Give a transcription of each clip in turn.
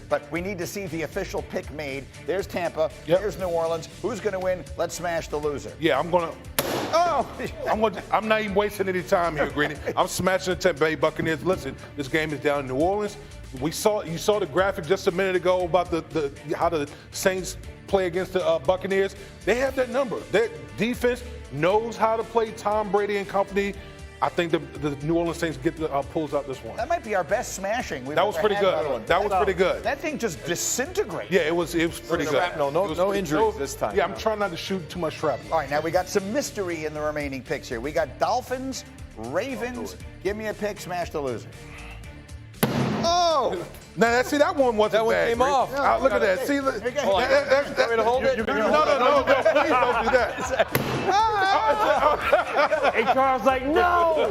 but we need to see the official pick made. There's Tampa. Yep. There's New Orleans. Who's going to win? Let's smash the loser. Yeah, I'm gonna. Oh! I'm not even wasting any time here, Greeny. I'm smashing the Tampa Bay Buccaneers. Listen, this game is down in New Orleans. You saw the graphic just a minute ago about the how the Saints play against the Buccaneers. They have that number. Their defense knows how to play Tom Brady and company. I think the New Orleans Saints pulls out this one. That might be our best smashing we've That was ever pretty had. good. That was pretty good. That thing just disintegrated. Yeah, it was pretty good. Shrapnel, no injuries this time. Yeah, I'm trying not to shoot too much shrapnel. All right, now we got some mystery in the remaining picks here. We got Dolphins, Ravens. Give me a pick, smash the loser. Oh! Now, see, that one wasn't That one bad, came Green. off. Look at that. See, look. Here you go. Want me to hold it? No, please don't do that. Hey, Carl's like, no.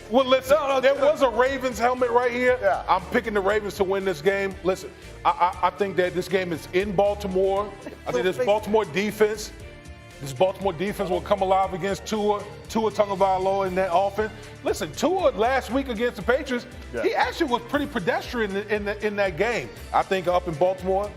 Well, listen, there was a Ravens helmet right here. Yeah. I'm picking the Ravens to win this game. Listen, I think that this game is in Baltimore. I think this Baltimore defense will come alive against Tua Tagovailoa in that offense. Listen, Tua last week against the Patriots, he actually was pretty pedestrian in that game. I think up in Baltimore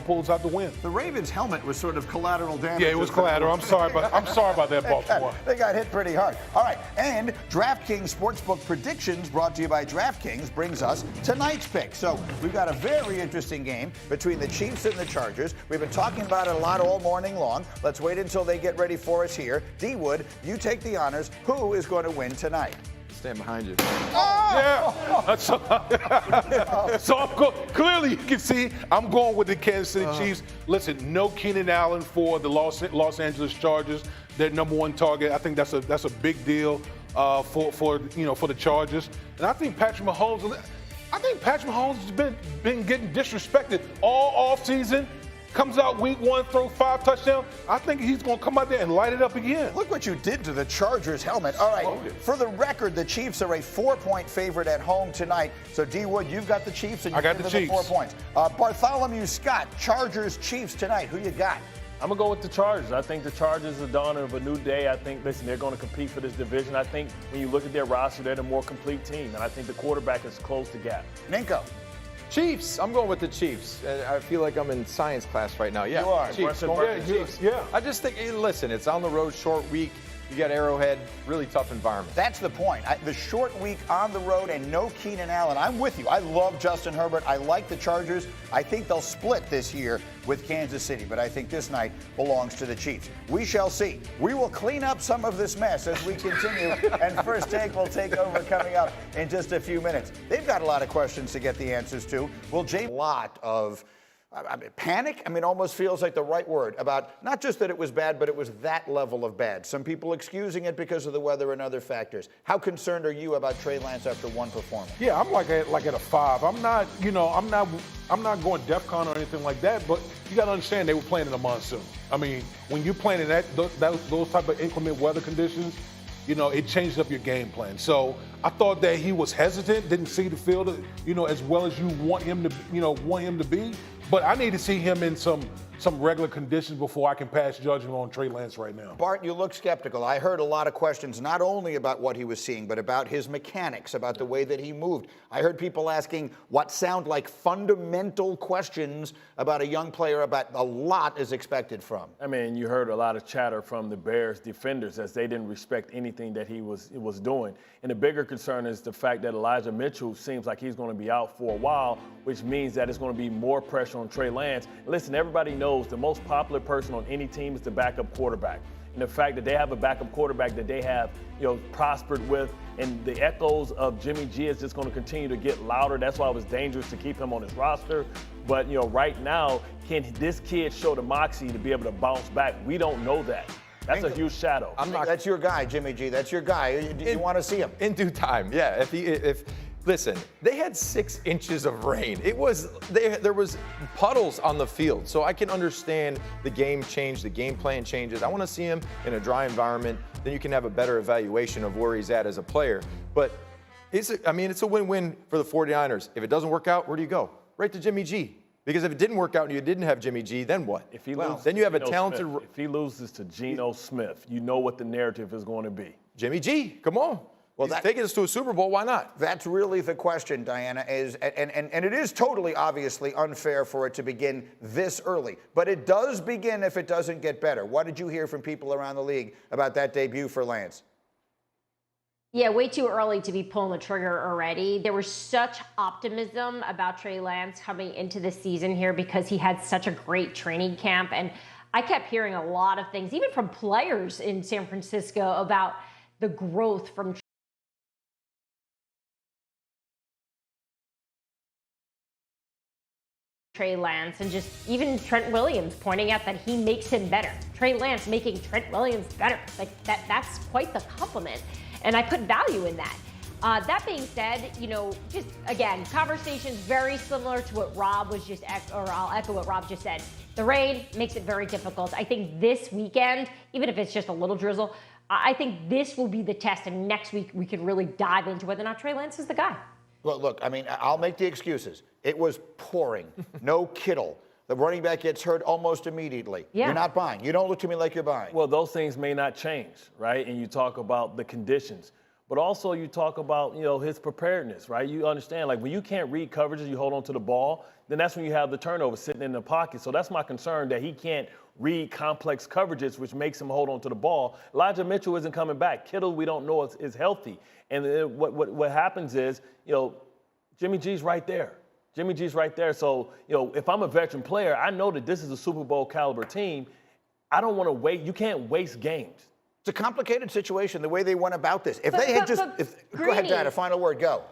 pulls out the win. The Ravens helmet was sort of collateral damage. Yeah, it was collateral. I'm sorry about that, Baltimore. They got hit pretty hard. All right, and DraftKings Sportsbook Predictions, brought to you by DraftKings, brings us tonight's pick. So we've got a very interesting game between the Chiefs and the Chargers. We've been talking about it a lot all morning long. Let's wait until they get ready for us here. D. Wood, you take the honors. Who is going to win tonight? Stand behind you. Yeah. So clearly you can see I'm going with the Kansas City Chiefs. Listen, no Keenan Allen for the Los Angeles Chargers. Their number one target. I think that's a big deal for the Chargers. And I think Patrick Mahomes has been getting disrespected all offseason. Comes out week one, throw 5 touchdowns. I think he's going to come out there and light it up again. Look what you did to the Chargers helmet. All right, for the record, the Chiefs are a 4-point favorite at home tonight. So, D. Wood, you've got the Chiefs, and I got the give them Chiefs. 4 points. Bartholomew Scott, Chargers, Chiefs tonight. Who you got? I'm going to go with the Chargers. I think the Chargers are the dawn of a new day. I think, listen, they're going to compete for this division. I think when you look at their roster, they're the more complete team. And I think the quarterback has closed the gap. Ninko. Chiefs. I'm going with the Chiefs. I feel like I'm in science class right now. Yeah, You are. Chiefs. Chiefs. Yeah. I just think, listen, it's on the road, short week. You got Arrowhead, really tough environment. That's the point. The short week on the road and no Keenan Allen. I'm with you. I love Justin Herbert. I like the Chargers. I think they'll split this year with Kansas City, but I think this night belongs to the Chiefs. We shall see. We will clean up some of this mess as we continue, and First Take will take over coming up in just a few minutes. They've got a lot of questions to get the answers to. Will James, a lot of panic, almost feels like the right word, about not just that it was bad, but it was that level of bad. Some people excusing it because of the weather and other factors. How concerned are you about Trey Lance after one performance? Yeah, I'm like at a 5. I'm not going DEFCON or anything like that, but you got to understand they were playing in a monsoon. When you're playing in those type of inclement weather conditions, it changed up your game plan. So I thought that he was hesitant, didn't see the field, as well as you want him to be. But I need to see him in some regular conditions before I can pass judgment on Trey Lance right now. Bart, you look skeptical. I heard a lot of questions, not only about what he was seeing, but about his mechanics, about the way that he moved. I heard people asking what sound like fundamental questions about a young player about a lot is expected from. You heard a lot of chatter from the Bears defenders as they didn't respect anything that he was doing. And the bigger concern is the fact that Elijah Mitchell seems like he's going to be out for a while, which means that it's going to be more pressure on Trey Lance. Listen, everybody knows the most popular person on any team is the backup quarterback. And the fact that they have a backup quarterback that they have, prospered with, and the echoes of Jimmy G is just going to continue to get louder. That's why it was dangerous to keep him on his roster. But, right now, can this kid show the moxie to be able to bounce back? We don't know that. That's a huge shadow. That's your guy, Jimmy G. That's your guy. You want to see him. In due time, yeah. Listen, they had 6 inches of rain. There was puddles on the field, so I can understand the game change, the game plan changes. I want to see him in a dry environment. Then you can have a better evaluation of where he's at as a player. But it's a win-win for the 49ers. If it doesn't work out, where do you go? Right to Jimmy G. Because if it didn't work out and you didn't have Jimmy G, then what? If he loses, then you have a Geno talented. Smith. If he loses to Geno Smith, you know what the narrative is going to be. Jimmy G, come on. Well, He's taking us to a Super Bowl. Why not? That's really the question, Diana, and it is totally obviously unfair for it to begin this early. But it does begin if it doesn't get better. What did you hear from people around the league about that debut for Lance? Yeah, way too early to be pulling the trigger already. There was such optimism about Trey Lance coming into the season here because he had such a great training camp. And I kept hearing a lot of things, even from players in San Francisco, about the growth from Trey Lance, and just even Trent Williams pointing out that he makes him better. Trey Lance making Trent Williams better. Like that's quite the compliment. And I put value in that. That being said, just again, conversations very similar to what Rob was just, or I'll echo what Rob just said. The rain makes it very difficult. I think this weekend, even if it's just a little drizzle, I think this will be the test. And next week we can really dive into whether or not Trey Lance is the guy. Well, look, I mean, I'll make the excuses. It was pouring. No Kittle. The running back gets hurt almost immediately. Yeah. You're not buying. You don't look to me like you're buying. Well, those things may not change, right? And you talk about the conditions. But also you talk about, his preparedness, right? You understand, like when you can't read coverages, you hold on to the ball, then that's when you have the turnover sitting in the pocket. So that's my concern, that he can't read complex coverages, which makes him hold on to the ball. Elijah Mitchell isn't coming back. Kittle, we don't know is healthy. And what happens is, Jimmy G's right there. Jimmy G's right there. So, if I'm a veteran player, I know that this is a Super Bowl caliber team. I don't want to wait. You can't waste games. It's a complicated situation, the way they went about this. If they had just, go ahead, Diana, final word, go.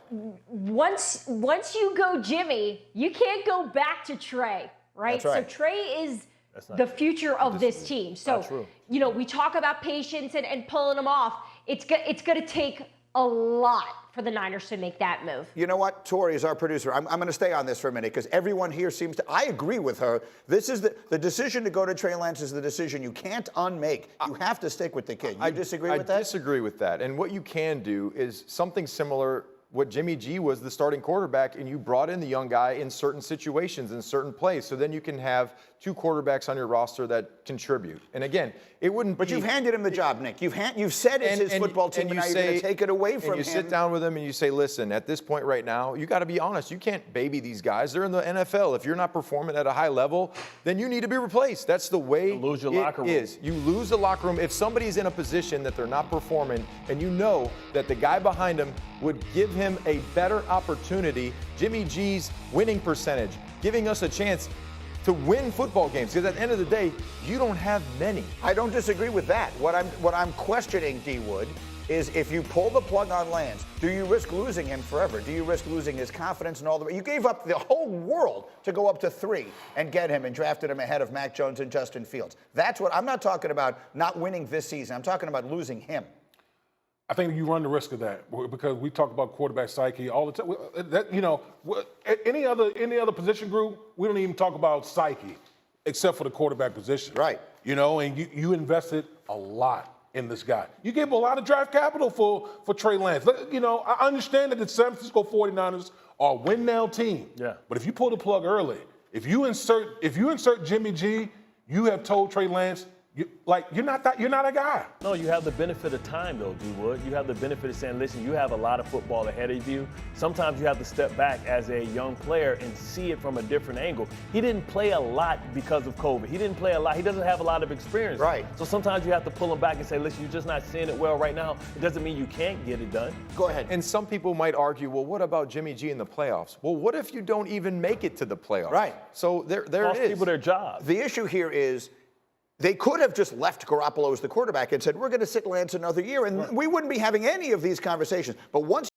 Once you go Jimmy, you can't go back to Trey, right? That's right. So Trey is the future of this team. So, we talk about patience and pulling them off. It's going to take a lot for the Niners to make that move. You know what? Tori is our producer. I'm going to stay on this for a minute because everyone here seems to, I agree with her. This is the decision to go to Trey Lance is the decision you can't unmake. You have to stick with the kid. You disagree with that? I disagree with that. And what you can do is something similar. What Jimmy G was the starting quarterback, and you brought in the young guy in certain situations, in certain plays. So then you can have two quarterbacks on your roster that contribute. And again, it wouldn't But you've handed him the job, Nick. You've said it's his football team, and now you're going to take it away from him. And you sit down with him and you say, listen, at this point right now, you got to be honest. You can't baby these guys. They're in the NFL. If you're not performing at a high level, then you need to be replaced. That's the way you lose your locker room. You lose the locker room. If somebody's in a position that they're not performing and you know that the guy behind him would give him a better opportunity, Jimmy G's winning percentage, giving us a chance to win football games, because at the end of the day, you don't have many. I don't disagree with that. What I'm questioning, D. Wood, is if you pull the plug on Lance, do you risk losing him forever? Do you risk losing his confidence and all the? You gave up the whole world to go up to 3 and get him and drafted him ahead of Mac Jones and Justin Fields. That's what I'm not talking about. Not winning this season. I'm talking about losing him. I think you run the risk of that because we talk about quarterback psyche all the time. Any other position group, we don't even talk about psyche, except for the quarterback position. Right. And you invested a lot in this guy. You gave a lot of draft capital for Trey Lance. I understand that the San Francisco 49ers are a win-now team. Yeah. But if you pull the plug early, if you insert Jimmy G, you have told Trey Lance, you're not a guy. No, you have the benefit of time, though, D. Wood. You have the benefit of saying, listen, you have a lot of football ahead of you. Sometimes you have to step back as a young player and see it from a different angle. He didn't play a lot because of COVID. He didn't play a lot. He doesn't have a lot of experience. Right. So sometimes you have to pull him back and say, listen, you're just not seeing it well right now. It doesn't mean you can't get it done. Go ahead. And some people might argue, well, what about Jimmy G in the playoffs? Well, what if you don't even make it to the playoffs? Right. So there Cost it is. people their job. The issue here is they could have just left Garoppolo as the quarterback and said, we're going to sit Lance another year, and we wouldn't be having any of these conversations. But once